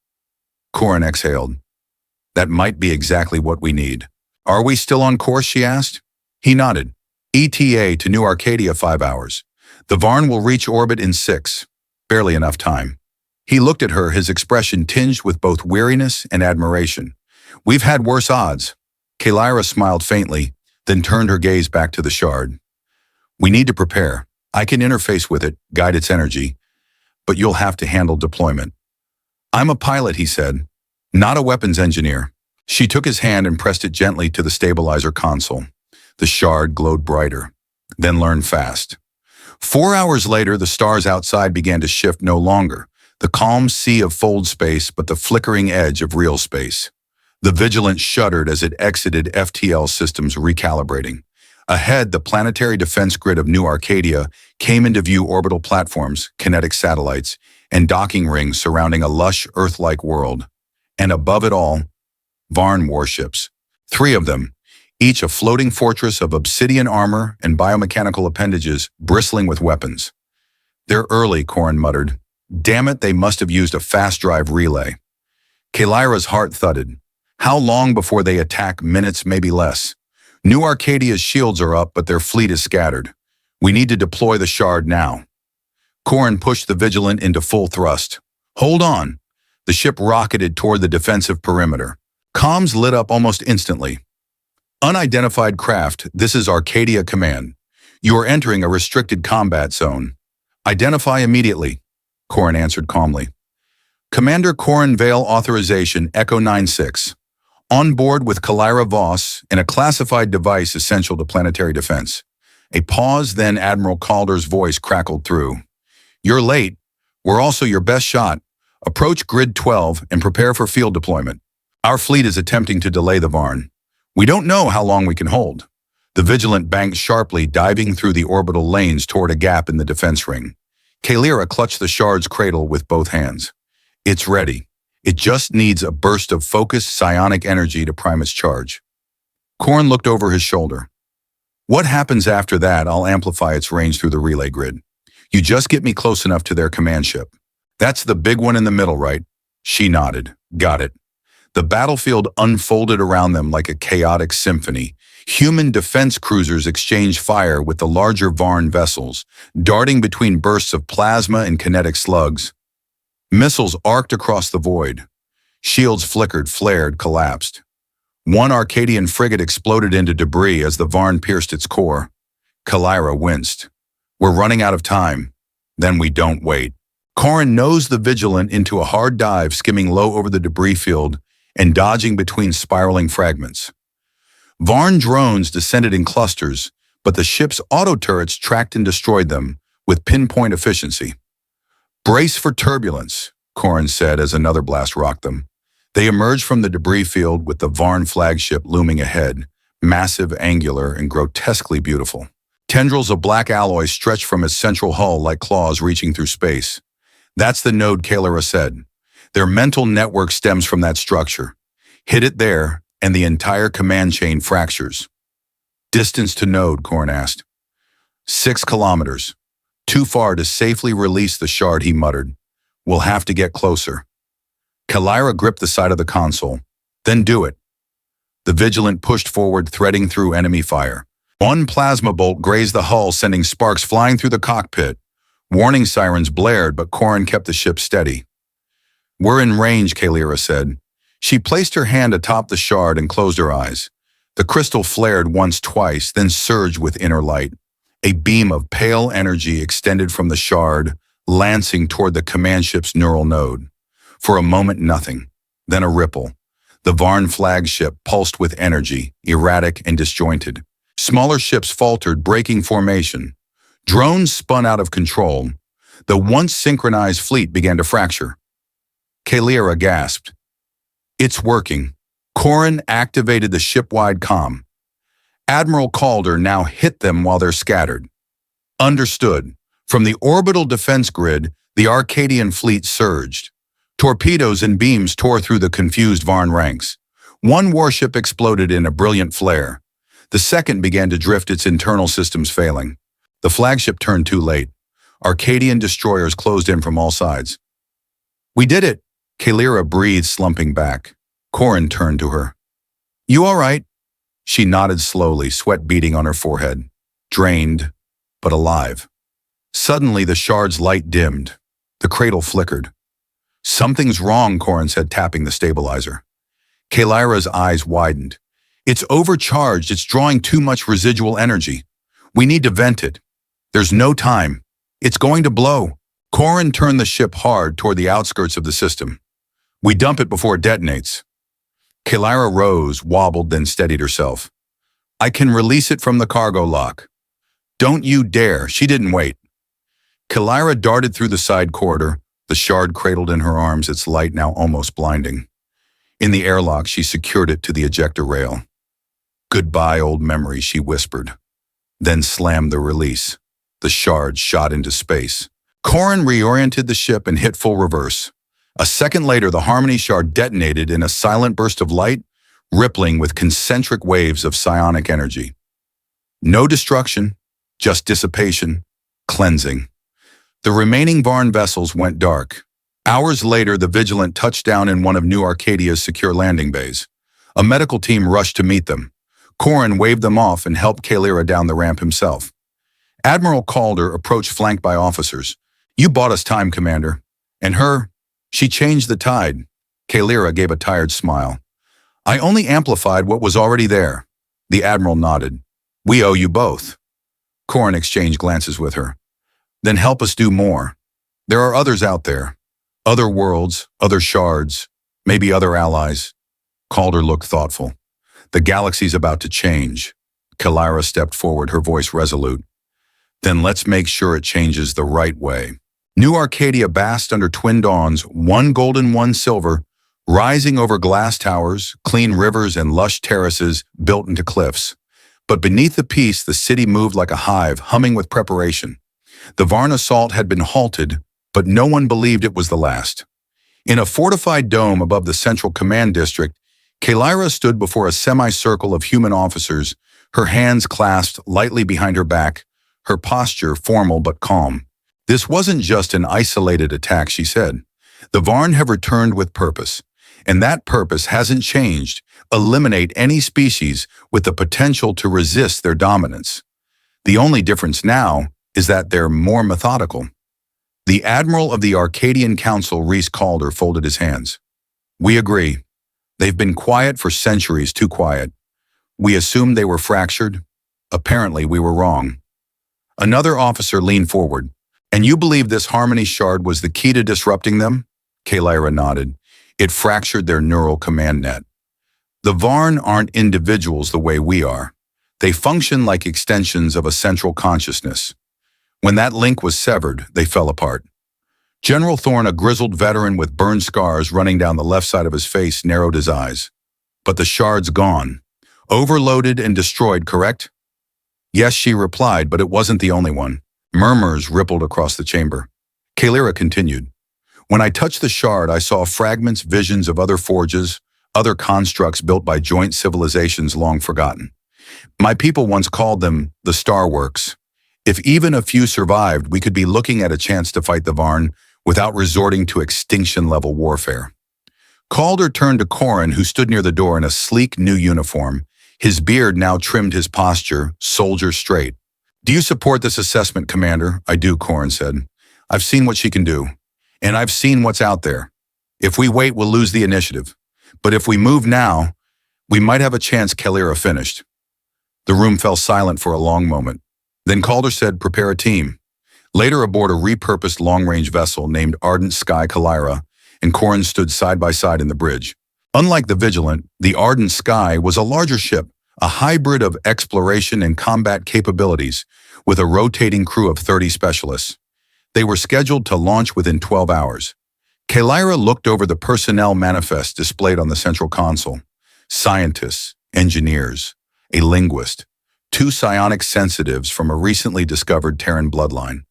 Corin exhaled. That might be exactly what we need. Are we still on course, she asked. He nodded. ETA to New Arcadia 5 hours. The Varn will reach orbit in 6. Barely enough time. He looked at her, his expression tinged with both weariness and admiration. We've had worse odds. Kalira smiled faintly, then turned her gaze back to the shard. We need to prepare. I can interface with it, guide its energy, but you'll have to handle deployment. I'm a pilot, he said, not a weapons engineer. She took his hand and pressed it gently to the stabilizer console. The shard glowed brighter. Then learn fast. 4 hours later, the stars outside began to shift no longer. The calm sea of fold space, but the flickering edge of real space. The Vigilant shuddered as it exited FTL systems recalibrating. Ahead, the planetary defense grid of New Arcadia came into view, orbital platforms, kinetic satellites, and docking rings surrounding a lush Earth-like world. And above it all, Varn warships. 3 of them, each a floating fortress of obsidian armor and biomechanical appendages bristling with weapons. They're early, Corin muttered. Damn it, they must have used a fast drive relay. Kalira's heart thudded. How long before they attack? Minutes, maybe less. New Arcadia's shields are up, but their fleet is scattered. We need to deploy the shard now. Corin pushed the Vigilant into full thrust. Hold on. The ship rocketed toward the defensive perimeter. Comms lit up almost instantly. Unidentified craft, this is Arcadia Command. You are entering a restricted combat zone. Identify immediately, Corin answered calmly. Commander Corin Vale authorization Echo 96. On board with Kalira Voss in a classified device essential to planetary defense. A pause, then Admiral Calder's voice crackled through. You're late. We're also your best shot. Approach Grid 12 and prepare for field deployment. Our fleet is attempting to delay the Varn. We don't know how long we can hold. The Vigilant banked sharply, diving through the orbital lanes toward a gap in the defense ring. Kalira clutched the shard's cradle with both hands. It's ready. It just needs a burst of focused psionic energy to prime its charge. Corin looked over his shoulder. What happens after that? I'll amplify its range through the relay grid. You just get me close enough to their command ship. That's the big one in the middle, right? She nodded. Got it. The battlefield unfolded around them like a chaotic symphony. Human defense cruisers exchanged fire with the larger Varn vessels, darting between bursts of plasma and kinetic slugs. Missiles arced across the void. Shields flickered, flared, collapsed. One Arcadian frigate exploded into debris as the Varn pierced its core. Kalira winced. We're running out of time. Then we don't wait. Corin nosed the Vigilant into a hard dive, skimming low over the debris field and dodging between spiraling fragments. Varn drones descended in clusters, but the ship's auto-turrets tracked and destroyed them with pinpoint efficiency. Brace for turbulence, Corin said as another blast rocked them. They emerged from the debris field with the Varn flagship looming ahead, massive, angular, and grotesquely beautiful. Tendrils of black alloy stretched from its central hull like claws reaching through space. That's the node, Kalira said. Their mental network stems from that structure. Hit it there, and the entire command chain fractures. Distance to node, Corin asked. 6 kilometers. Too far to safely release the shard, he muttered. We'll have to get closer. Kalira gripped the side of the console. Then do it. The Vigilant pushed forward, threading through enemy fire. One plasma bolt grazed the hull, sending sparks flying through the cockpit. Warning sirens blared, but Corin kept the ship steady. We're in range, Kalira said. She placed her hand atop the shard and closed her eyes. The crystal flared once, twice, then surged with inner light. A beam of pale energy extended from the shard, lancing toward the command ship's neural node. For a moment, nothing. Then a ripple. The Varn flagship pulsed with energy, erratic and disjointed. Smaller ships faltered, breaking formation. Drones spun out of control. The once synchronized fleet began to fracture. Kalira gasped. It's working. Corin activated the ship-wide comm. Admiral Calder now hit them while they're scattered. Understood. From the orbital defense grid, the Arcadian fleet surged. Torpedoes and beams tore through the confused Varn ranks. One warship exploded in a brilliant flare. The second began to drift, its internal systems failing. The flagship turned too late. Arcadian destroyers closed in from all sides. We did it, Kalira breathed, slumping back. Corin turned to her. You all right? She nodded slowly, sweat beading on her forehead. Drained, but alive. Suddenly, the shard's light dimmed. The cradle flickered. Something's wrong, Corin said, tapping the stabilizer. Kalira's eyes widened. It's overcharged. It's drawing too much residual energy. We need to vent it. There's no time. It's going to blow. Corin turned the ship hard toward the outskirts of the system. We dump it before it detonates. Kalira rose, wobbled, then steadied herself. I can release it from the cargo lock. Don't you dare. She didn't wait. Kalira darted through the side corridor, the shard cradled in her arms, its light now almost blinding. In the airlock, she secured it to the ejector rail. Goodbye, old memory, she whispered. Then slammed the release. The shard shot into space. Corin reoriented the ship and hit full reverse. A second later, the Harmony shard detonated in a silent burst of light, rippling with concentric waves of psionic energy. No destruction, just dissipation, cleansing. The remaining Varn vessels went dark. Hours later, the Vigilant touched down in one of New Arcadia's secure landing bays. A medical team rushed to meet them. Corin waved them off and helped Kalira down the ramp himself. Admiral Calder approached flanked by officers. You bought us time, Commander. And her, she changed the tide. Kalira gave a tired smile. I only amplified what was already there. The Admiral nodded. We owe you both. Corin exchanged glances with her. Then help us do more. There are others out there. Other worlds, other shards, maybe other allies. Calder looked thoughtful. The galaxy's about to change. Kalira stepped forward, her voice resolute. Then let's make sure it changes the right way. New Arcadia basked under twin dawns, one golden, one silver, rising over glass towers, clean rivers, and lush terraces built into cliffs. But beneath the peace, the city moved like a hive, humming with preparation. The Varn assault had been halted, but no one believed it was the last. In a fortified dome above the central command district, Kalira stood before a semicircle of human officers, her hands clasped lightly behind her back, her posture formal but calm. This wasn't just an isolated attack, she said. The Varn have returned with purpose, and that purpose hasn't changed. Eliminate any species with the potential to resist their dominance. The only difference now is that they're more methodical. The Admiral of the Arcadian Council, Rhys Calder, folded his hands. We agree. They've been quiet for centuries, too quiet. We assumed they were fractured. Apparently, we were wrong. Another officer leaned forward. And you believe this Harmony shard was the key to disrupting them? Kalira nodded. It fractured their neural command net. The Varn aren't individuals the way we are. They function like extensions of a central consciousness. When that link was severed, they fell apart. General Thorne, a grizzled veteran with burned scars running down the left side of his face, narrowed his eyes. But the shard's gone. Overloaded and destroyed, correct? Yes, she replied, but it wasn't the only one. Murmurs rippled across the chamber. Kalira continued. When I touched the shard, I saw fragments, visions of other forges, other constructs built by joint civilizations long forgotten. My people once called them the Star Works. If even a few survived, we could be looking at a chance to fight the Varn without resorting to extinction-level warfare. Calder turned to Corin, who stood near the door in a sleek new uniform. His beard now trimmed his posture, soldier straight. Do you support this assessment, Commander? I do, Corin said. I've seen what she can do, and I've seen what's out there. If we wait, we'll lose the initiative. But if we move now, we might have a chance. Kalira finished. The room fell silent for a long moment. Then Calder said, prepare a team. Later, aboard a repurposed long-range vessel named Ardent Sky Kalira, and Corin stood side by side in the bridge. Unlike the Vigilant, the Ardent Sky was a larger ship, a hybrid of exploration and combat capabilities, with a rotating crew of 30 specialists. They were scheduled to launch within 12 hours. Kalira looked over the personnel manifest displayed on the central console. Scientists, engineers, a linguist, 2 psionic sensitives from a recently discovered Terran bloodline,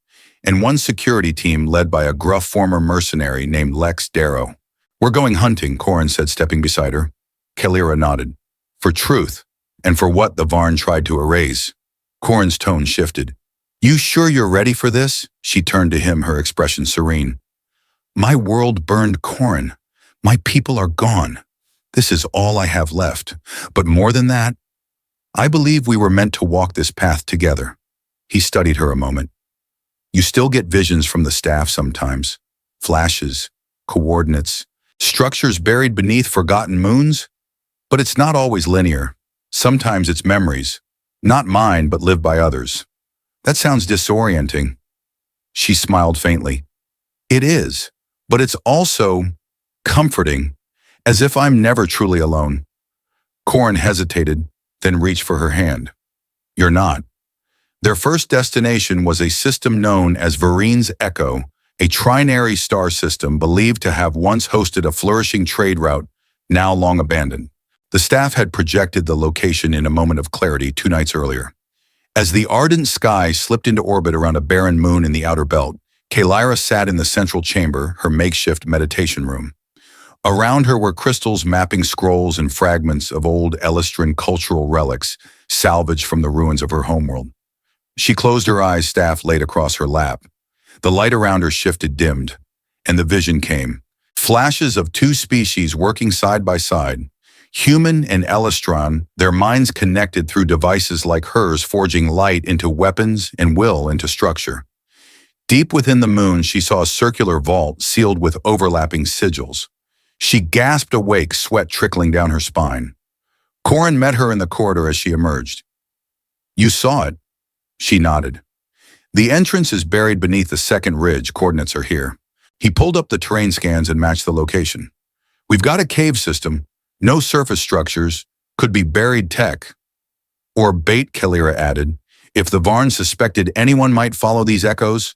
and 1 security team led by a gruff former mercenary named Lex Darrow. We're going hunting, Corin said, stepping beside her. Kalira nodded. For truth, and for what the Varn tried to erase. Corin's tone shifted. You sure you're ready for this? She turned to him, her expression serene. My world burned, Corin. My people are gone. This is all I have left. But more than that, I believe we were meant to walk this path together. He studied her a moment. You still get visions from the staff sometimes. Flashes, coordinates, structures buried beneath forgotten moons. But it's not always linear. Sometimes it's memories. Not mine, but lived by others. That sounds disorienting. She smiled faintly. It is, but it's also comforting, as if I'm never truly alone. Corin hesitated, then reached for her hand. You're not. Their first destination was a system known as Varine's Echo, a trinary star system believed to have once hosted a flourishing trade route, now long abandoned. The staff had projected the location in a moment of clarity 2 nights earlier. As the ardent sky slipped into orbit around a barren moon in the outer belt, Kalyra sat in the central chamber, her makeshift meditation room. Around her were crystals mapping scrolls and fragments of old Elistran cultural relics salvaged from the ruins of her homeworld. She closed her eyes, staff laid across her lap. The light around her shifted, dimmed, and the vision came. Flashes of 2 species working side by side. Human and Elistran, their minds connected through devices like hers, forging light into weapons and will into structure. Deep within the moon, she saw a circular vault sealed with overlapping sigils. She gasped awake, sweat trickling down her spine. Corin met her in the corridor as she emerged. You saw it? She nodded. The entrance is buried beneath the second ridge. Coordinates are here. He pulled up the terrain scans and matched the location. We've got a cave system. No surface structures, could be buried tech. Or bait, Kalyra added. If the Varn suspected anyone might follow these echoes.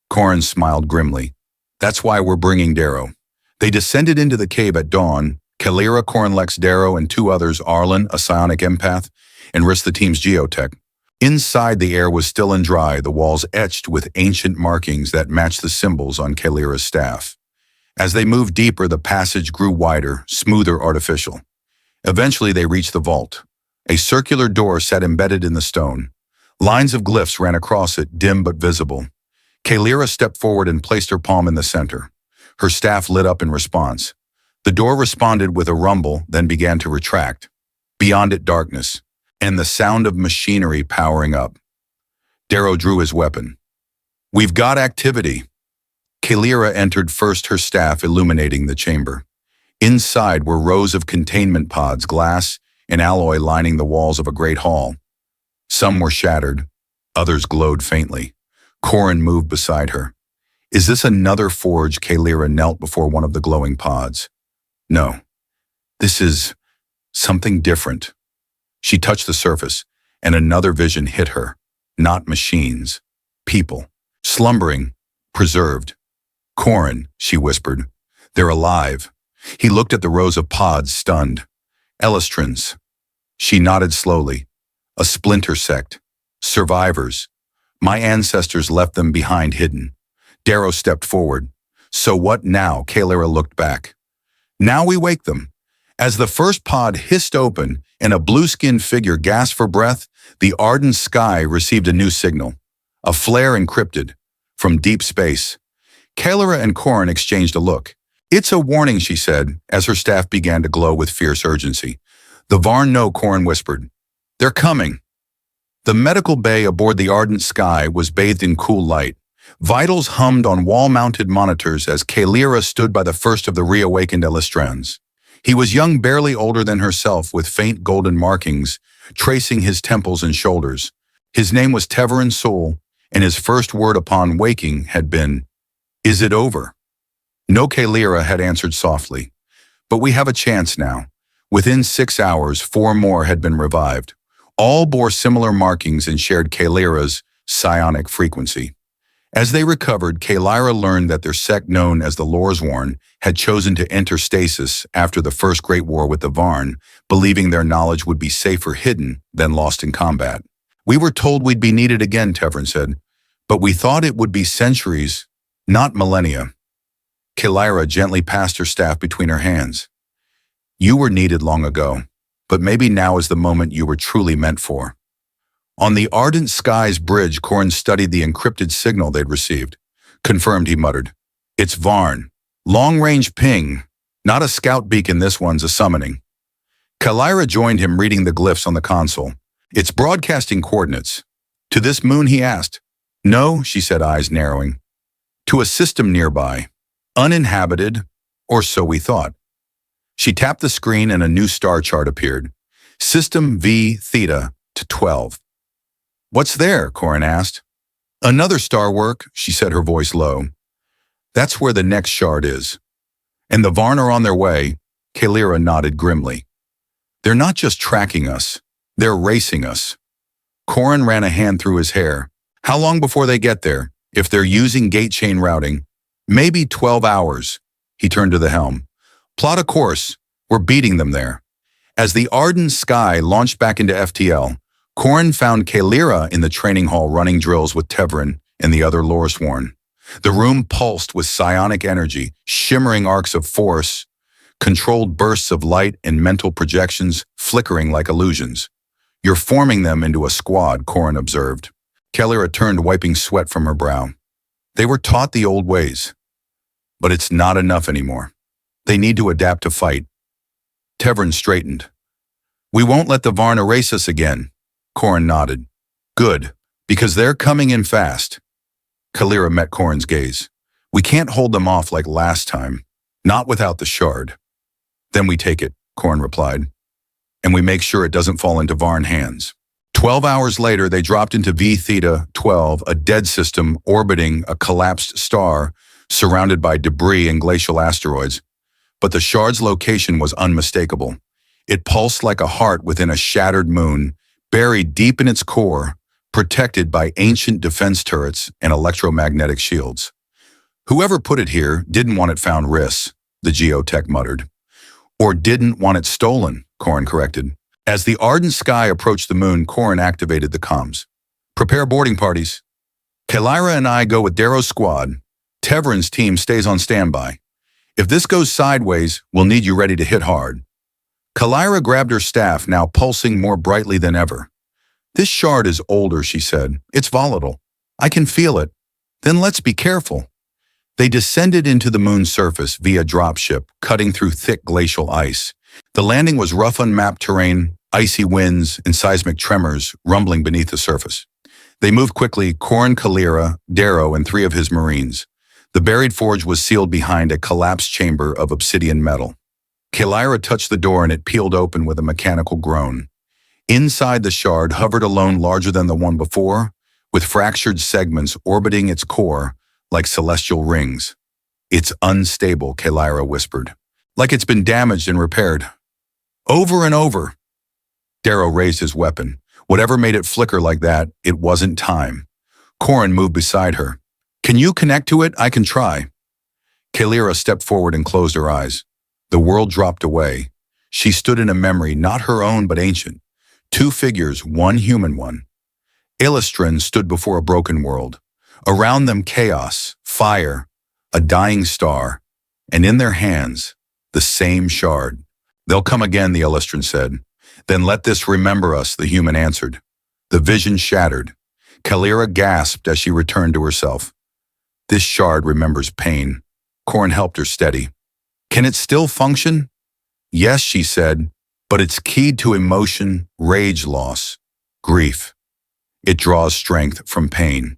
Corin smiled grimly. That's why we're bringing Darrow. They descended into the cave at dawn. Kalyra, Corin-Lex, Darrow, and 2 others, Arlen, a psionic empath, and risked the team's geotech. Inside, the air was still and dry, the walls etched with ancient markings that matched the symbols on Kalyra's staff. As they moved deeper, the passage grew wider, smoother, artificial. Eventually, they reached the vault. A circular door sat embedded in the stone. Lines of glyphs ran across it, dim but visible. Kalyra stepped forward and placed her palm in the center. Her staff lit up in response. The door responded with a rumble, then began to retract. Beyond it, darkness, and the sound of machinery powering up. Darrow drew his weapon. We've got activity. Kalyra entered first, her staff illuminating the chamber. Inside were rows of containment pods, glass and alloy lining the walls of a great hall. Some were shattered, others glowed faintly. Corin moved beside her. Is this another forge? Kalyra knelt before one of the glowing pods. No, this is something different. She touched the surface, and another vision hit her. Not machines, people, slumbering, preserved. Corin, she whispered. They're alive. He looked at the rows of pods, stunned. Elistrans. She nodded slowly. A splinter sect. Survivors. My ancestors left them behind hidden. Darrow stepped forward. So what now? Kalyra looked back. Now we wake them. As the first pod hissed open and a blue-skinned figure gasped for breath, the ardent sky received a new signal. A flare encrypted. From deep space. Kalyra and Corin exchanged a look. It's a warning, she said, as her staff began to glow with fierce urgency. The Varn know, Corin whispered. They're coming. The medical bay aboard the ardent sky was bathed in cool light. Vitals hummed on wall-mounted monitors as Kalyra stood by the first of the reawakened Elistrans. He was young, barely older than herself, with faint golden markings tracing his temples and shoulders. His name was Teverin Soul, and his first word upon waking had been, Is it over? No, Kalyra had answered softly. But we have a chance now. Within 6 hours, 4 more had been revived. All bore similar markings and shared Kalyra's psionic frequency. As they recovered, Kalyra learned that their sect, known as the Loresworn, had chosen to enter stasis after the First Great War with the Varn, believing their knowledge would be safer hidden than lost in combat. We were told we'd be needed again, Teverin said, but we thought it would be centuries, not millennia. Kalyra gently passed her staff between her hands. You were needed long ago, but maybe now is the moment you were truly meant for. On the ardent sky's bridge, Corin studied the encrypted signal they'd received. Confirmed, he muttered. It's Varn. Long-range ping. Not a scout beacon, this one's a summoning. Kalyra joined him, reading the glyphs on the console. It's broadcasting coordinates. To this moon, he asked. No, she said, eyes narrowing. To a system nearby. Uninhabited, or so we thought. She tapped the screen and a new star chart appeared. System V Theta to 12. What's there? Corin asked. Another star work, she said, her voice low. That's where the next shard is. And the Varn are on their way. Kalira nodded grimly. They're not just tracking us. They're racing us. Corin ran a hand through his hair. How long before they get there? If they're using gate chain routing, maybe 12 hours. He turned to the helm. Plot a course. We're beating them there. As the ardent sky launched back into FTL, Corin found Kalira in the training hall running drills with Tevrin and the other Loresworn. The room pulsed with psionic energy, shimmering arcs of force, controlled bursts of light and mental projections flickering like illusions. You're forming them into a squad, Corin observed. Kalira turned, wiping sweat from her brow. They were taught the old ways. But it's not enough anymore. They need to adapt to fight. Tevrin straightened. We won't let the Varn erase us again. Corin nodded. Good, because they're coming in fast. Kalira met Corin's gaze. We can't hold them off like last time. Not without the shard. Then we take it, Corin replied. And we make sure it doesn't fall into Varn hands. 12 hours later, they dropped into V-Theta-12, a dead system orbiting a collapsed star surrounded by debris and glacial asteroids. But the shard's location was unmistakable. It pulsed like a heart within a shattered moon, buried deep in its core, protected by ancient defense turrets and electromagnetic shields. Whoever put it here didn't want it found risks, the geotech muttered. Or didn't want it stolen, Corin corrected. As the ardent sky approached the moon, Corin activated the comms. Prepare boarding parties. Kalira and I go with Darrow's squad. Tevrin's team stays on standby. If this goes sideways, we'll need you ready to hit hard. Kalira grabbed her staff, now pulsing more brightly than ever. This shard is older, she said. It's volatile. I can feel it. Then let's be careful. They descended into the moon's surface via dropship, cutting through thick glacial ice. The landing was rough, unmapped terrain, icy winds, and seismic tremors rumbling beneath the surface. They moved quickly, Corin, Kalira, Darrow, and 3 of his Marines. The buried forge was sealed behind a collapsed chamber of obsidian metal. Kalira touched the door and it peeled open with a mechanical groan. Inside the shard hovered a lone larger than the one before, with fractured segments orbiting its core like celestial rings. It's unstable, Kalira whispered. Like it's been damaged and repaired. Over and over. Darrow raised his weapon. Whatever made it flicker like that, it wasn't time. Corin moved beside her. Can you connect to it? I can try. Kalira stepped forward and closed her eyes. The world dropped away. She stood in a memory, not her own but ancient. 2 figures, one human one. Illustrin stood before a broken world. Around them chaos, fire, a dying star, and in their hands, the same shard. They'll come again, the Illustrin said. Then let this remember us, the human answered. The vision shattered. Kalira gasped as she returned to herself. This shard remembers pain. Corin helped her steady. Can it still function? Yes, she said, but it's keyed to emotion, rage loss, grief. It draws strength from pain.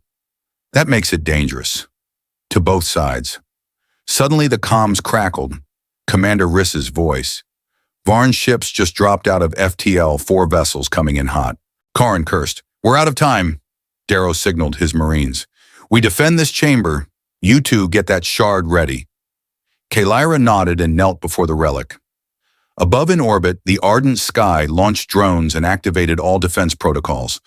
That makes it dangerous. To both sides. Suddenly the comms crackled. Commander Riss's voice. Varn ships just dropped out of FTL, 4 vessels coming in hot. Corin cursed. We're out of time. Darrow signaled his Marines. We defend this chamber. You 2 get that shard ready. Kalira nodded and knelt before the relic. Above in orbit, the ardent sky launched drones and activated all defense protocols.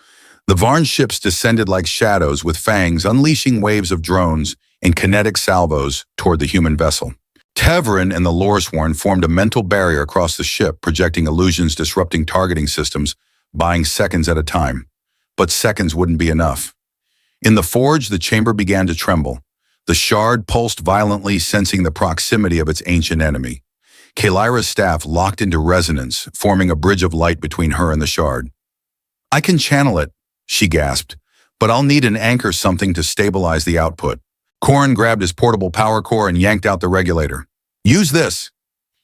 The Varn ships descended like shadows with fangs, unleashing waves of drones and kinetic salvos toward the human vessel. Tevrin and the Loresworn formed a mental barrier across the ship, projecting illusions disrupting targeting systems, buying seconds at a time. But seconds wouldn't be enough. In the forge, the chamber began to tremble. The shard pulsed violently, sensing the proximity of its ancient enemy. Kalira's staff locked into resonance, forming a bridge of light between her and the shard. I can channel it, she gasped, but I'll need an anchor, something to stabilize the output. Corin grabbed his portable power core and yanked out the regulator. Use this.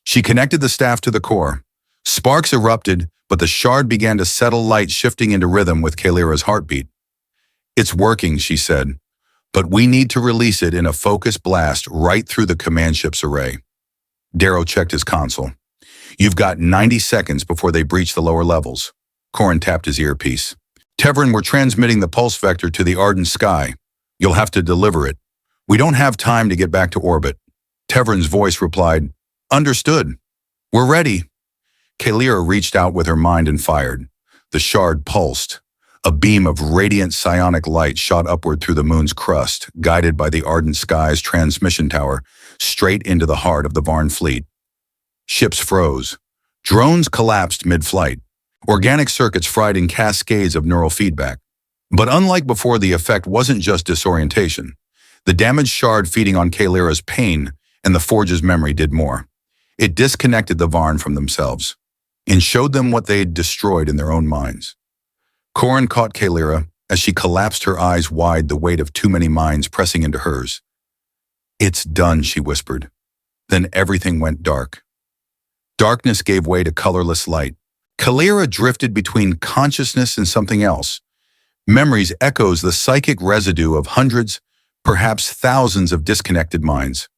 She connected the staff to the core. Sparks erupted, but the shard began to settle, light shifting into rhythm with Kalira's heartbeat. It's working, she said, but we need to release it in a focused blast right through the command ship's array. Darrow checked his console. You've got 90 seconds before they breach the lower levels. Corin tapped his earpiece. Tevrin, we're transmitting the pulse vector to the ardent sky. You'll have to deliver it. We don't have time to get back to orbit. Tevrin's voice replied, Understood. We're ready. Kalira reached out with her mind and fired. The shard pulsed. A beam of radiant psionic light shot upward through the moon's crust, guided by the ardent sky's transmission tower, straight into the heart of the Varn fleet. Ships froze. Drones collapsed mid-flight. Organic circuits fried in cascades of neural feedback. But unlike before, the effect wasn't just disorientation. The damaged shard feeding on Kalira's pain and the Forge's memory did more. It disconnected the Varn from themselves and showed them what they had destroyed in their own minds. Corin caught Kalira as she collapsed, her eyes wide, the weight of too many minds pressing into hers. It's done, she whispered. Then everything went dark. Darkness gave way to colorless light. Kalira drifted between consciousness and something else. Memories, echoes, the psychic residue of hundreds, perhaps thousands of disconnected minds.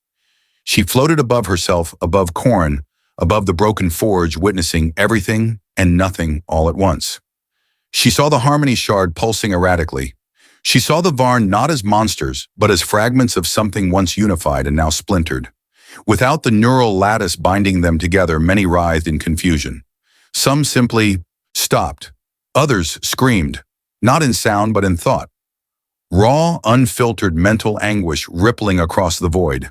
She floated above herself, above Corin, above the broken forge, witnessing everything and nothing all at once. She saw the harmony shard pulsing erratically. She saw the Varn not as monsters, but as fragments of something once unified and now splintered. Without the neural lattice binding them together, many writhed in confusion. Some simply stopped. Others screamed, not in sound but in thought. Raw, unfiltered mental anguish rippling across the void.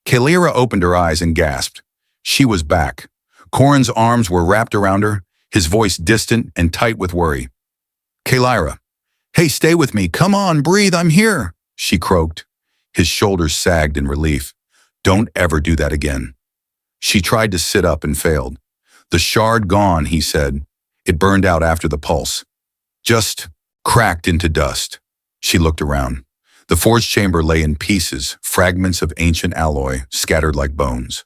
Kalira opened her eyes and gasped. She was back. Corin's arms were wrapped around her, his voice distant and tight with worry. Kalira, hey, stay with me. Come on, breathe, I'm here, she croaked. His shoulders sagged in relief. Don't ever do that again. She tried to sit up and failed. The shard gone, he said. It burned out after the pulse. Just cracked into dust. She looked around. The forge chamber lay in pieces, fragments of ancient alloy, scattered like bones.